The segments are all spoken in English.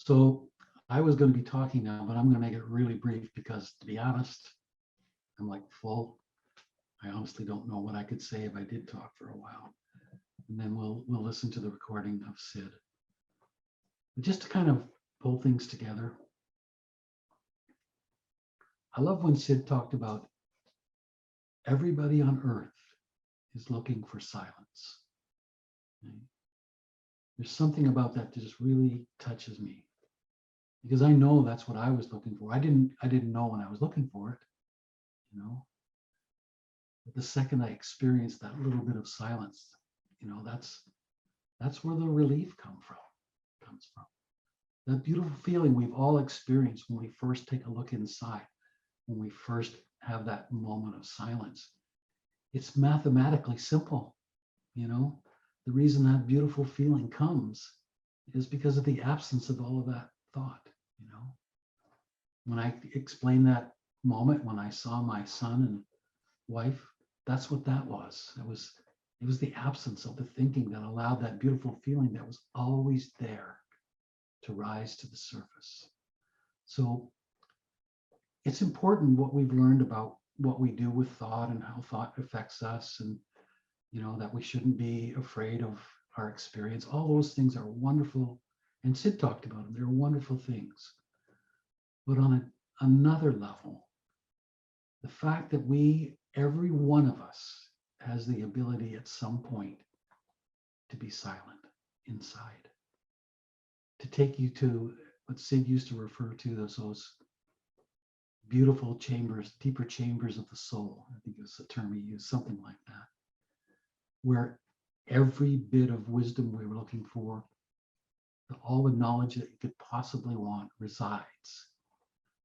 So I was going to be talking now, but I'm going to make it really brief because, to be honest, I'm like full. I honestly don't know what I could say if I did talk for a while. And then we'll listen to the recording of Sid. But just to kind of pull things together, I love when Sid talked about everybody on earth is looking for silence. Right? There's something about that just really touches me because I know that's what I was looking for. I didn't know when I was looking for it, you know. But the second I experienced that little bit of silence, you know, that's where the relief comes from. That beautiful feeling we've all experienced when we first take a look inside, when we first have that moment of silence. It's mathematically simple, you know. The reason that beautiful feeling comes is because of the absence of all of that thought, you know. When I explained that moment when I saw my son and wife, that's what that was. It was the absence of the thinking that allowed that beautiful feeling that was always there to rise to the surface. So it's important what we've learned about what we do with thought and how thought affects us, and you know that we shouldn't be afraid of our experience. All those things are wonderful, and Sid talked about them. They're wonderful things. But on another level, the fact that every one of us has the ability at some point to be silent inside, to take you to what Sid used to refer to as those beautiful chambers, deeper chambers of the soul. I think it's the term he used, something like that, where every bit of wisdom we were looking for, all the knowledge that you could possibly want resides.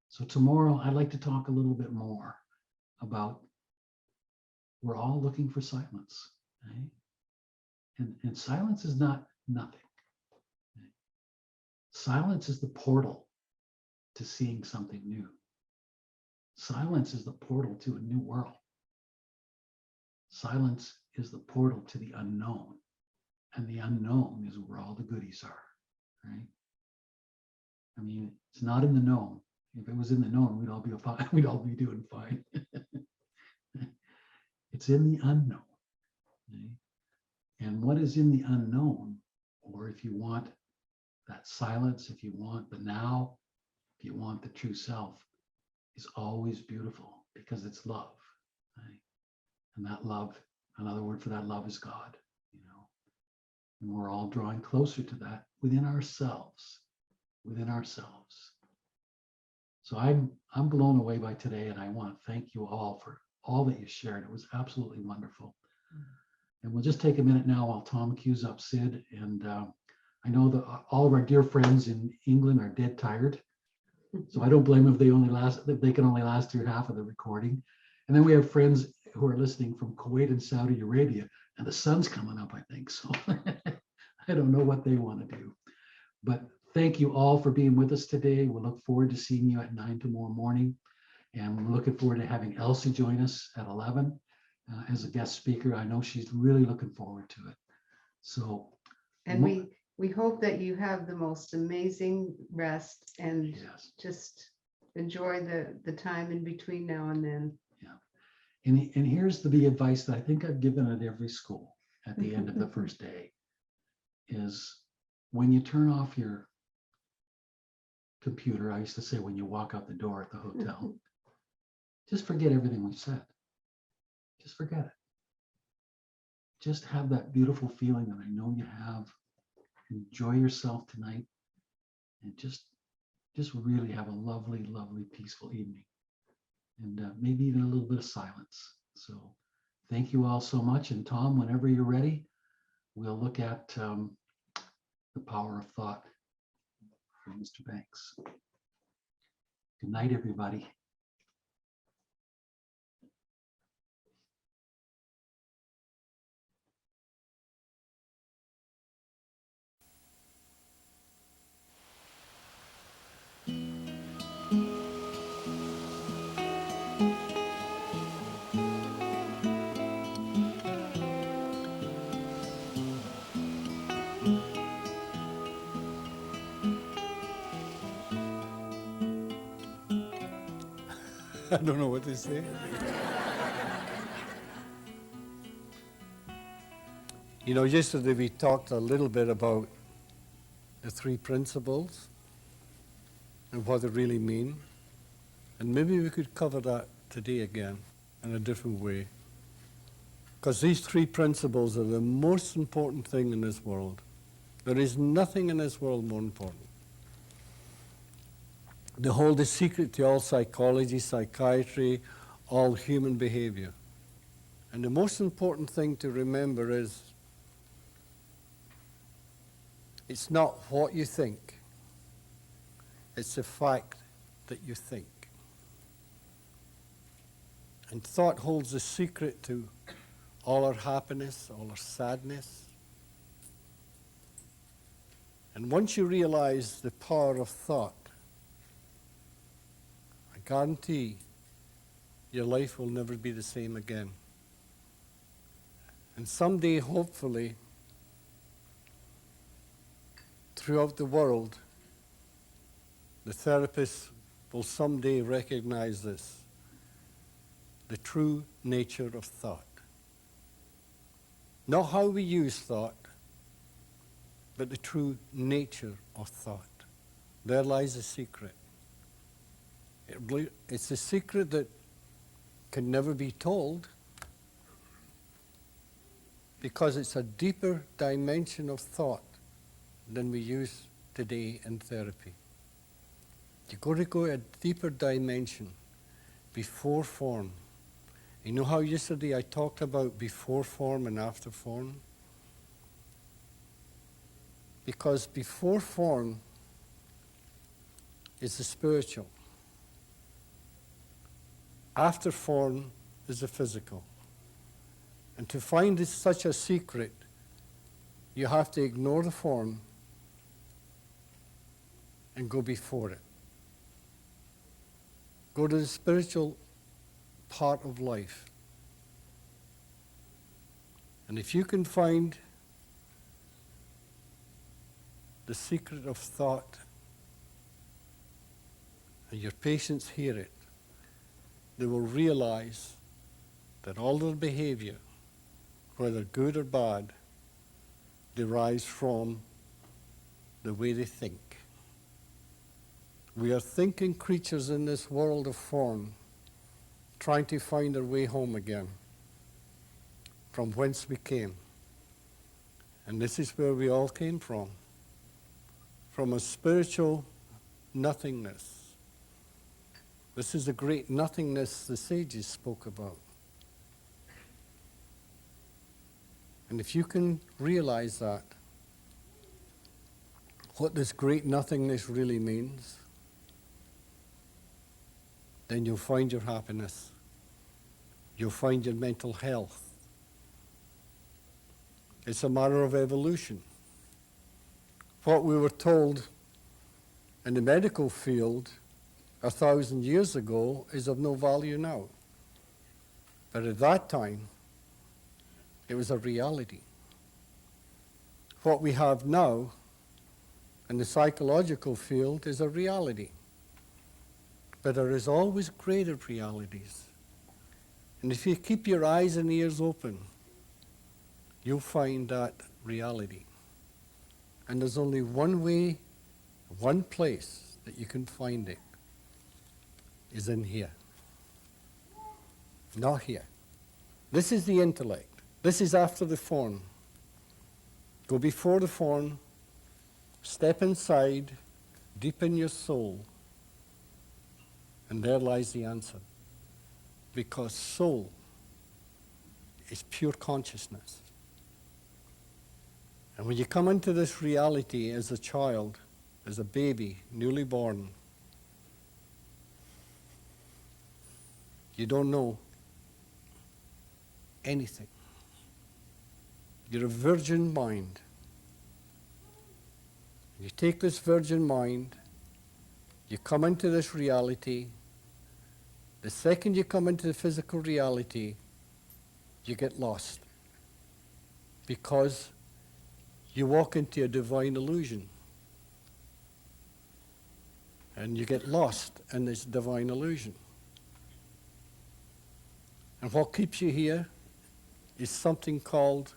So tomorrow, I'd like to talk a little bit more about we're all looking for silence, right? And silence is not nothing. Right? Silence is the portal to seeing something new. Silence is the portal to a new world. Silence is the portal to the unknown. And the unknown is where all the goodies are, right? I mean, it's not in the known. If it was in the known, we'd all be fine. We'd all be doing fine. It's in the unknown. Right? And what is in the unknown, or if you want that silence, if you want the now, if you want the true self, is always beautiful because it's love. Right? And that love, another word for that love is God, you know. And we're all drawing closer to that within ourselves, within ourselves. So I'm blown away by today, and I want to thank you all for all that you shared. It was absolutely wonderful. And we'll just take a minute now while Tom cues up Sid. And I know that all of our dear friends in England are dead tired. So I don't blame them if they can only last through half of the recording. And then we have friends who are listening from Kuwait and Saudi Arabia, and the sun's coming up, I think. So I don't know what they want to do. But thank you all for being with us today. We'll look forward to seeing you at 9 tomorrow morning. And we're looking forward to having Elsie join us at 11 as a guest speaker. I know she's really looking forward to it. So, and we hope that you have the most amazing rest and yes, just enjoy the time in between now and then. Yeah. And here's the advice that I think I've given at every school at the end of the first day is when you turn off your computer, I used to say when you walk out the door at the hotel, just forget everything we said. Just forget it. Just have that beautiful feeling that I know you have. Enjoy yourself tonight and just really have a lovely, lovely, peaceful evening. And maybe even a little bit of silence. So thank you all so much. And Tom, whenever you're ready, we'll look at the power of thought from Mr. Banks. Good night, everybody. I don't know what to say. You know, yesterday we talked a little bit about the three principles and what they really mean. And maybe we could cover that today again in a different way. Because these three principles are the most important thing in this world. There is nothing in this world more important. They hold the secret to all psychology, psychiatry, all human behavior. And the most important thing to remember is it's not what you think. It's the fact that you think. And thought holds the secret to all our happiness, all our sadness. And once you realize the power of thought, I guarantee your life will never be the same again. And someday, hopefully, throughout the world, the therapists will someday recognize this, the true nature of thought. Not how we use thought, but the true nature of thought. There lies the secret. It's a secret that can never be told because it's a deeper dimension of thought than we use today in therapy. You've got to go a deeper dimension, before form. You know how yesterday I talked about before form and after form? Because before form is the spiritual. After form is the physical. And to find such a secret, you have to ignore the form and go before it. Go to the spiritual part of life. And if you can find the secret of thought, and your patients hear it, they will realize that all their behavior, whether good or bad, derives from the way they think. We are thinking creatures in this world of form, trying to find our way home again, from whence we came. And this is where we all came from a spiritual nothingness. This is the great nothingness the sages spoke about. And if you can realize that, what this great nothingness really means, then you'll find your happiness. You'll find your mental health. It's a matter of evolution. What we were told in the medical field 1,000 years ago is of no value now. But at that time, it was a reality. What we have now in the psychological field is a reality. But there is always greater realities. And if you keep your eyes and ears open, you'll find that reality. And there's only one way, one place that you can find it, is in here. Not here. This is the intellect. This is after the form. Go before the form, step inside, deep in your soul, and there lies the answer. Because soul is pure consciousness. And when you come into this reality as a child, as a baby, newly born, you don't know anything. You're a virgin mind. You take this virgin mind, you come into this reality. The second you come into the physical reality, you get lost. Because you walk into a divine illusion. And you get lost in this divine illusion. And what keeps you here is something called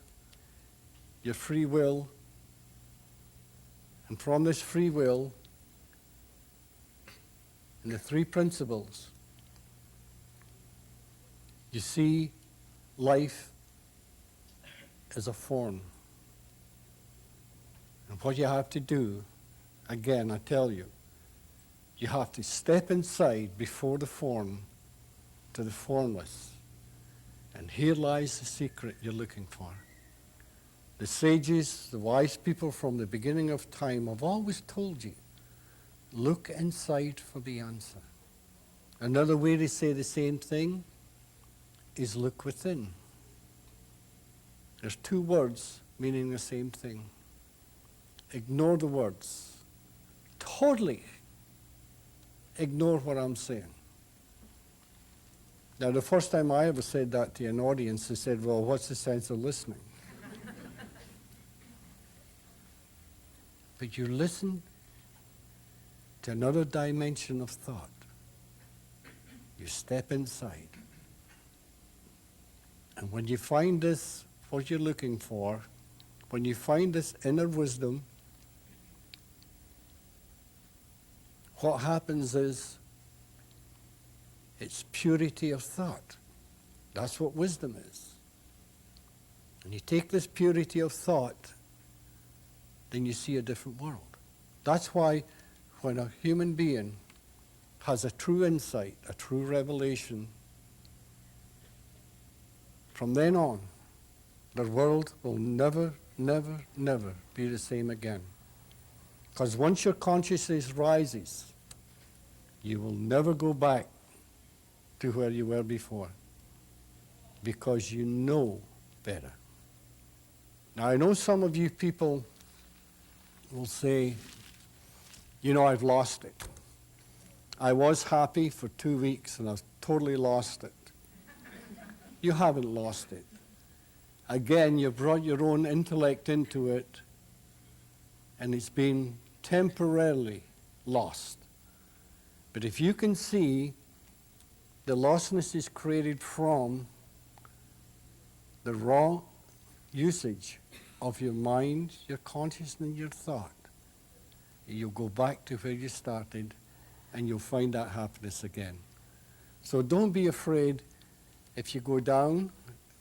your free will. And from this free will, and the three principles, you see life as a form. And what you have to do, again, I tell you, you have to step inside before the form to the formless. And here lies the secret you're looking for. The sages, the wise people from the beginning of time have always told you, look inside for the answer. Another way to say the same thing is look within. There's two words meaning the same thing. Ignore the words. Totally ignore what I'm saying. Now, the first time I ever said that to an audience, they said, well, what's the sense of listening? But you listen to another dimension of thought. You step inside. And when you find this, what you're looking for, when you find this inner wisdom, what happens is it's purity of thought. That's what wisdom is. And you take this purity of thought, then you see a different world. That's why when a human being has a true insight, a true revelation, from then on, the world will never, never, never be the same again. Because once your consciousness rises, you will never go back to where you were before, because you know better. Now, I know some of you people will say, you know, I've lost it. I was happy for 2 weeks and I've totally lost it. You haven't lost it. Again, you brought your own intellect into it, and it's been temporarily lost. But if you can see the lostness is created from the wrong usage of your mind, your consciousness, and your thought, you'll go back to where you started, and you'll find that happiness again. So don't be afraid if you go down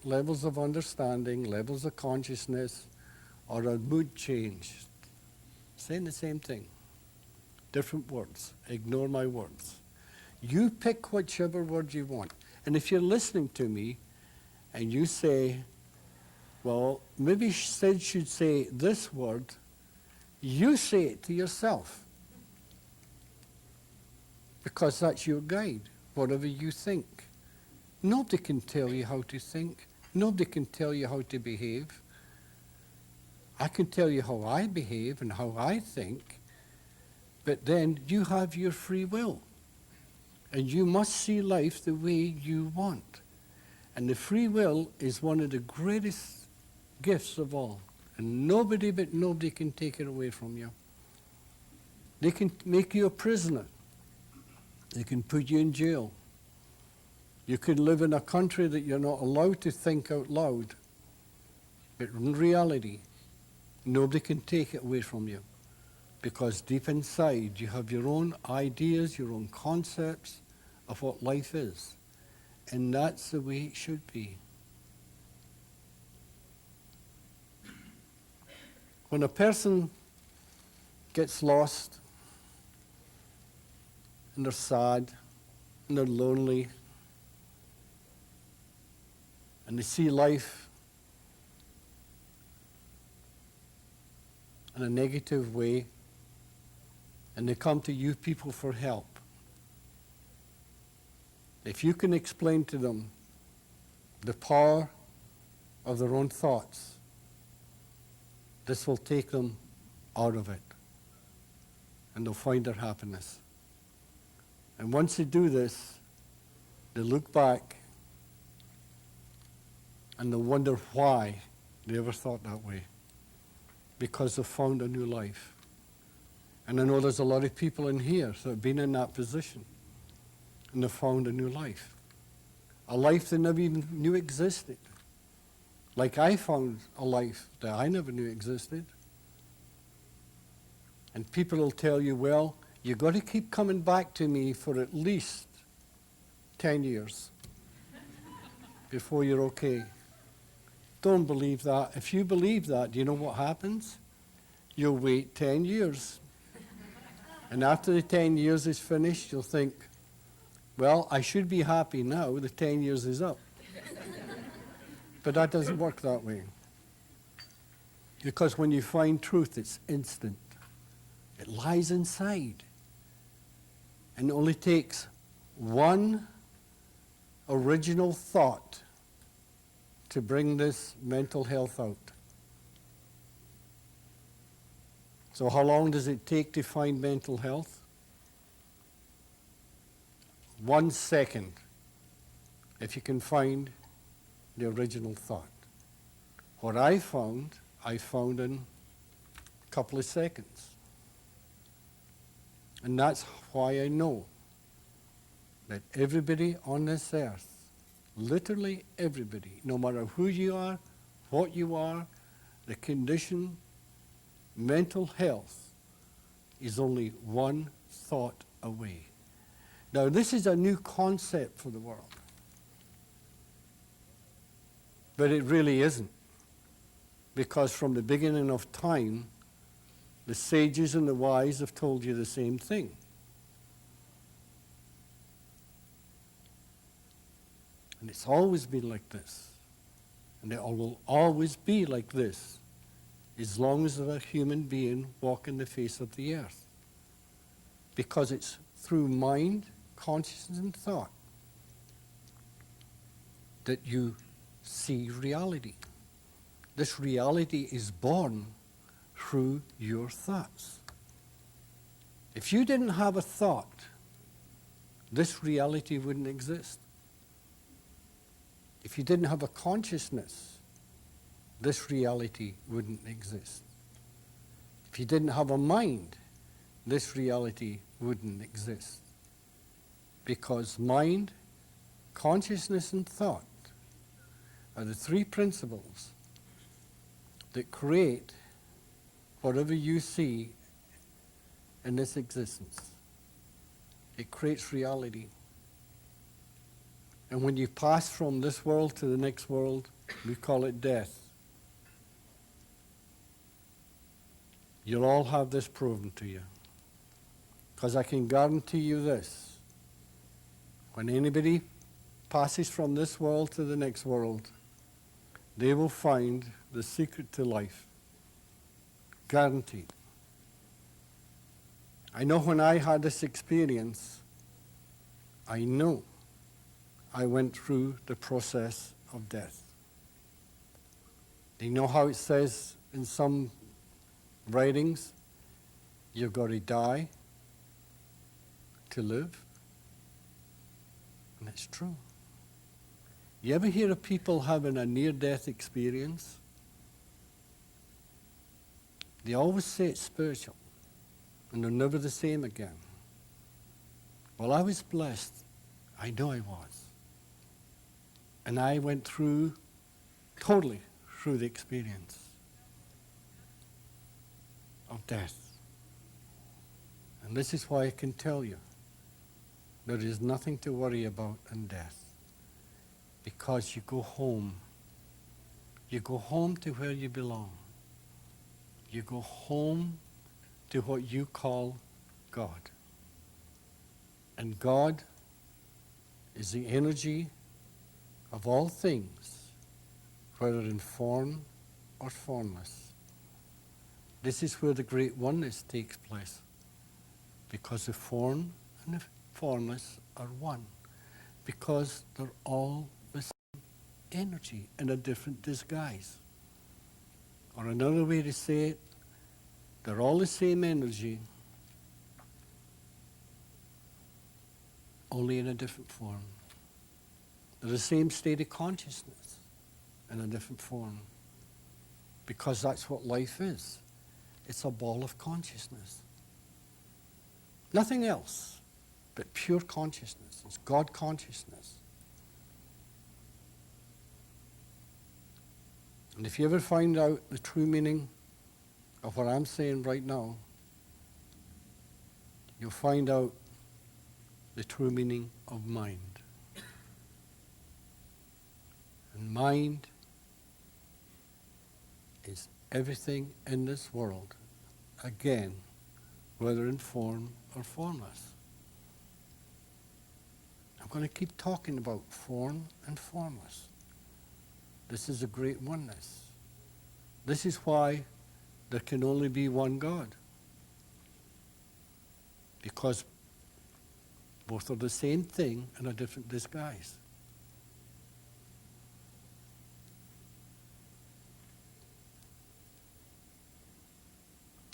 levels of understanding, levels of consciousness, or a mood change. Saying the same thing. Different words. Ignore my words. You pick whichever word you want. And if you're listening to me and you say, well, maybe Sid should say this word, you say it to yourself. Because that's your guide, whatever you think. Nobody can tell you how to think. Nobody can tell you how to behave. I can tell you how I behave and how I think, but then you have your free will. And you must see life the way you want. And the free will is one of the greatest gifts of all. And nobody but nobody can take it away from you. They can make you a prisoner. They can put you in jail. You could live in a country that you're not allowed to think out loud. But in reality, nobody can take it away from you. Because deep inside, you have your own ideas, your own concepts of what life is. And that's the way it should be. When a person gets lost, and they're sad, and they're lonely, and they see life in a negative way, and they come to you people for help. If you can explain to them the power of their own thoughts, this will take them out of it, and they'll find their happiness. And once they do this, they look back and they'll wonder why they ever thought that way. Because they've found a new life. And I know there's a lot of people in here that have been in that position and they've found a new life. a life they never even knew existed. Like I found a life that I never knew existed. And people will tell you, well, you've got to keep coming back to me for at least 10 years before you're okay. Don't believe that. If you believe that, do you know what happens? You'll wait 10 years. And after the 10 years is finished, you'll think, well, I should be happy now. The 10 years is up. But that doesn't work that way. Because when you find truth, it's instant. It lies inside. And it only takes one original thought to bring this mental health out. So how long does it take to find mental health? 1 second, if you can find the original thought. What I found in a couple of seconds. And that's why I know that everybody on this earth, literally everybody, no matter who you are, what you are, the condition, mental health is only one thought away. Now, this is a new concept for the world. But it really isn't. Because from the beginning of time, the sages and the wise have told you the same thing. And it's always been like this. And it will always be like this as long as there's a human being walking the face of the earth. Because it's through mind, consciousness, and thought that you see reality. This reality is born through your thoughts. If you didn't have a thought, this reality wouldn't exist. If you didn't have a consciousness, this reality wouldn't exist. If you didn't have a mind, this reality wouldn't exist. Because mind, consciousness, and thought are the three principles that create whatever you see in this existence. It creates reality. And when you pass from this world to the next world, we call it death. You'll all have this proven to you. Because I can guarantee you this. When anybody passes from this world to the next world, they will find the secret to life. Guaranteed. I know when I had this experience, I know I went through the process of death. Do you know how it says in some writings, you've got to die to live? And it's true. You ever hear of people having a near-death experience? They always say it's spiritual, and they're never the same again. Well, I was blessed. I know I was. And I went totally through the experience of death. And this is why I can tell you, there is nothing to worry about in death. Because you go home. You go home to where you belong. You go home to what you call God. And God is the energy of all things, whether in form or formless. This is where the great oneness takes place, because the form and the formless are one, because they're all the same energy in a different disguise. Or another way to say it, they're all the same energy, only in a different form. They're the same state of consciousness in a different form. Because that's what life is. It's a ball of consciousness. Nothing else but pure consciousness. It's God consciousness. And if you ever find out the true meaning of what I'm saying right now, you'll find out the true meaning of mind. And mind is everything in this world, again, whether in form or formless. I'm going to keep talking about form and formless. This is a great oneness. This is why there can only be one God. Because both are the same thing in a different disguise.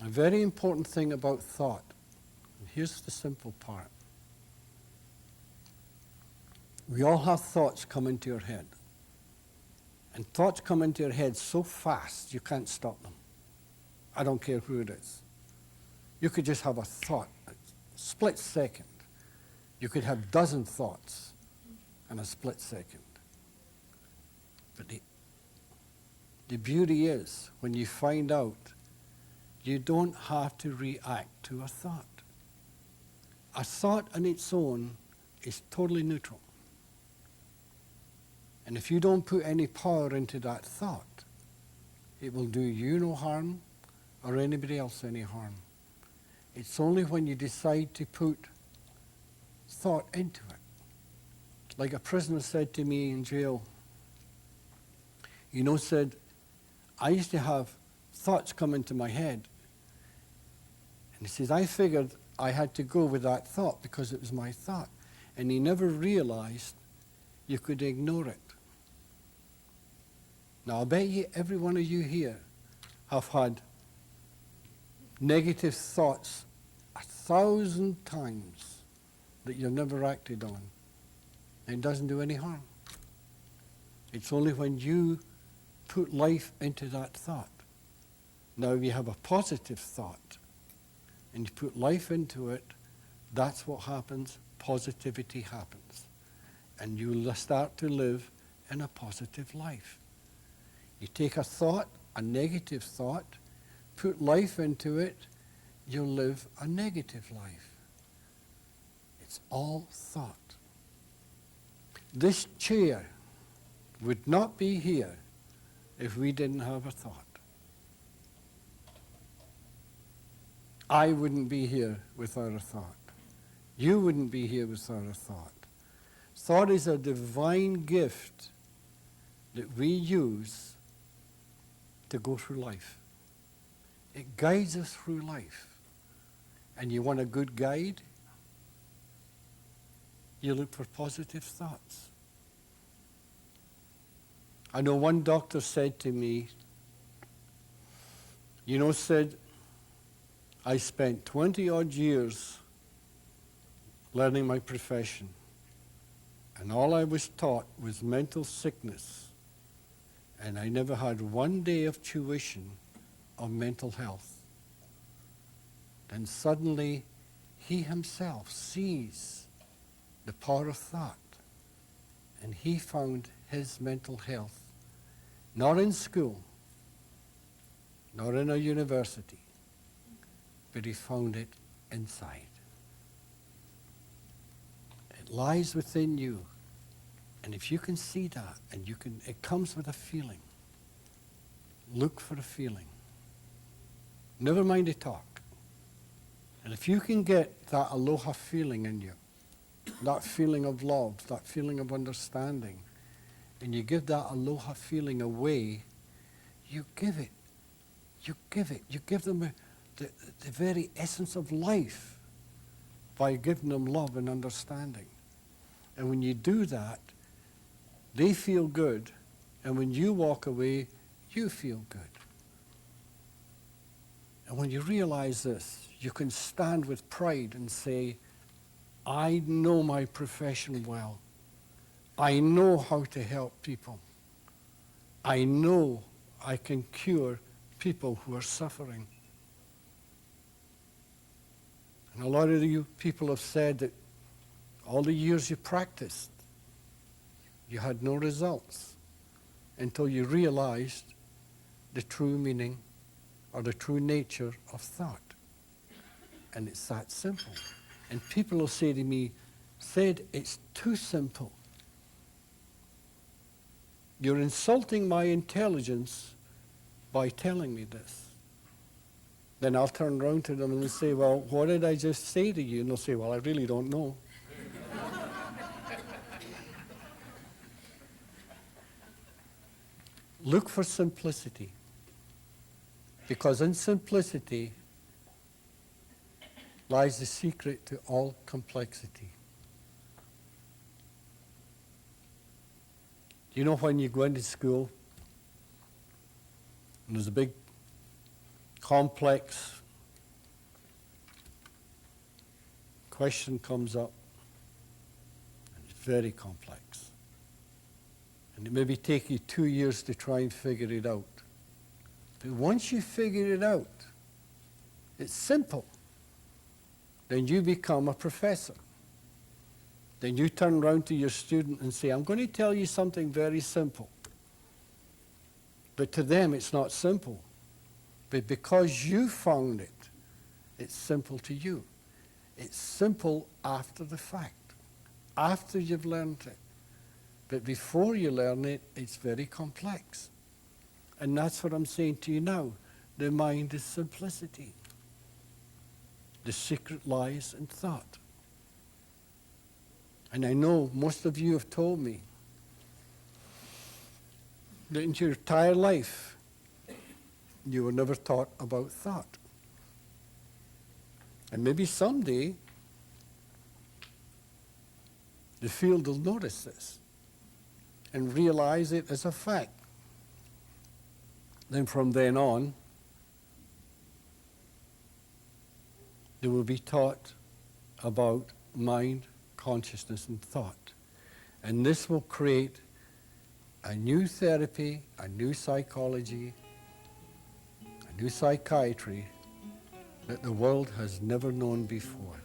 A very important thing about thought, and here's the simple part. We all have thoughts come into your head. And thoughts come into your head so fast you can't stop them. I don't care who it is. You could just have a thought, a split second. You could have a dozen thoughts in a split second. But the beauty is, when you find out, you don't have to react to a thought. A thought on its own is totally neutral. And if you don't put any power into that thought, it will do you no harm or anybody else any harm. It's only when you decide to put thought into it. Like a prisoner said to me in jail, said, I used to have thoughts come into my head. And he says, I figured I had to go with that thought because it was my thought. And he never realized you could ignore it. Now, I bet you every one of you here have had negative thoughts 1,000 times that you've never acted on. And it doesn't do any harm. It's only when you put life into that thought. Now, if you have a positive thought and you put life into it, that's what happens. Positivity happens. And you'll start to live in a positive life. You take a thought, a negative thought, put life into it, you'll live a negative life. It's all thought. This chair would not be here if we didn't have a thought. I wouldn't be here without a thought. You wouldn't be here without a thought. Thought is a divine gift that we use to go through life. It guides us through life. And you want a good guide? You look for positive thoughts. I know one doctor said to me, Sid, I spent 20 odd years learning my profession, and all I was taught was mental sickness, and I never had one day of tuition on mental health. Then suddenly he himself sees the power of thought, and he found his mental health not in school, not in a university, but he found it inside. It lies within you. And if you can see that, and it comes with a feeling. Look for a feeling. Never mind the talk. And if you can get that aloha feeling in you, that feeling of love, that feeling of understanding, and you give that aloha feeling away, you give it. You give it. You give them the very essence of life by giving them love and understanding. And when you do that, they feel good. And when you walk away, you feel good. And when you realize this, you can stand with pride and say, I know my profession well. I know how to help people. I know I can cure people who are suffering. And a lot of you people have said that all the years you practiced, you had no results until you realized the true meaning or the true nature of thought. And it's that simple. And people will say to me, Sid, it's too simple. You're insulting my intelligence by telling me this. Then I'll turn around to them and say, well, what did I just say to you? And they'll say, well, I really don't know. Look for simplicity. Because in simplicity lies the secret to all complexity. You know, when you go into school and there's a big complex question comes up, and it's very complex. And it maybe take you 2 years to try and figure it out. But once you figure it out, it's simple. Then you become a professor. Then you turn around to your student and say, I'm going to tell you something very simple. But to them, it's not simple. But because you found it, it's simple to you. It's simple after the fact, after you've learned it. But before you learn it, it's very complex. And that's what I'm saying to you now. The mind is simplicity. The secret lies in thought. And I know most of you have told me that in your entire life, you were never taught about thought. And maybe someday, the field will notice this and realize it as a fact. Then from then on, they will be taught about mind, consciousness, and thought. And this will create a new therapy, a new psychology, a new psychiatry that the world has never known before.